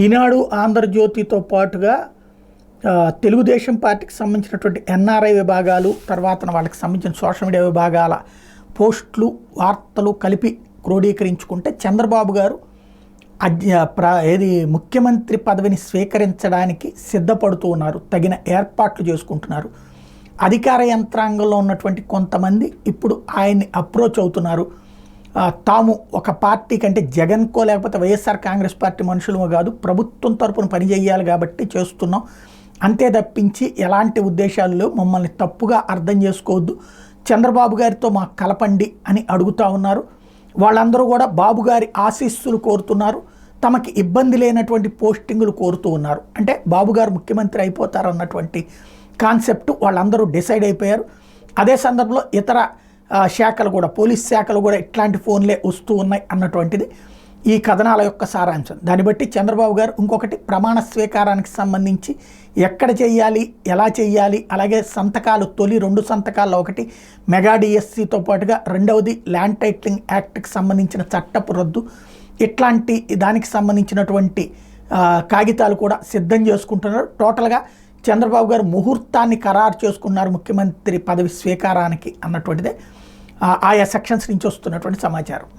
ఈనాడు ఆంధ్రజ్యోతితో పాటుగా తెలుగుదేశం పార్టీకి సంబంధించినటువంటి ఎన్ఆర్ఐ విభాగాలు, తర్వాత వాళ్ళకి సంబంధించిన సోషల్ మీడియా విభాగాల పోస్టులు, వార్తలు కలిపి క్రోడీకరించుకుంటే చంద్రబాబు గారు ముఖ్యమంత్రి పదవిని స్వీకరించడానికి సిద్ధపడుతూ ఉన్నారు, తగిన ఏర్పాట్లు చేసుకుంటున్నారు. అధికార యంత్రాంగంలో ఉన్నటువంటి కొంతమంది ఇప్పుడు ఆయన్ని అప్రోచ్ అవుతున్నారు. తాము ఒక పార్టీ కంటే జగన్కో లేకపోతే వైఎస్ఆర్ కాంగ్రెస్ పార్టీ మనుషులమో కాదు, ప్రభుత్వం తరపున పనిచేయాలి కాబట్టి చేస్తున్నాం, అంతే తప్పించి ఎలాంటి ఉద్దేశాలు లేవు, మమ్మల్ని తప్పుగా అర్థం చేసుకోవద్దు, చంద్రబాబు గారితో మాకు కలపండి అని అడుగుతూ ఉన్నారు. వాళ్ళందరూ కూడా బాబు గారి ఆశీస్సులు కోరుతున్నారు, తమకి ఇబ్బంది లేనటువంటి పోస్టింగులు కోరుతూ ఉన్నారు. అంటే బాబు గారు ముఖ్యమంత్రి అయిపోతారు అన్నటువంటి కాన్సెప్ట్ వాళ్ళందరూ డిసైడ్ అయిపోయారు. అదే సందర్భంలో ఇతర శాఖలు కూడా, పోలీస్ శాఖలు కూడా ఇట్లాంటి ఫోన్లే వస్తూ ఉన్నాయి అన్నటువంటిది ఈ కథనాల యొక్క సారాంశం. దాన్ని బట్టి చంద్రబాబు గారు ఇంకొకటి ప్రమాణ స్వీకారానికి సంబంధించి ఎక్కడ చేయాలి, ఎలా చేయాలి, అలాగే సంతకాలు, తొలి 2 సంతకాల్లో ఒకటి మెగా డిఎస్సితో పాటుగా రెండవది ల్యాండ్ టైటిలింగ్ యాక్ట్కి సంబంధించిన చట్టపు రద్దు, ఇట్లాంటి దానికి సంబంధించినటువంటి కాగితాలు కూడా సిద్ధం చేసుకుంటున్నారు. టోటల్గా చంద్రబాబు గారు ముహూర్తాన్ని ఖరారు చేసుకున్నారు ముఖ్యమంత్రి పదవి స్వీకారానికి అన్నటువంటిదే ఆయా సెక్షన్స్ నుంచి వస్తున్నటువంటి సమాచారం.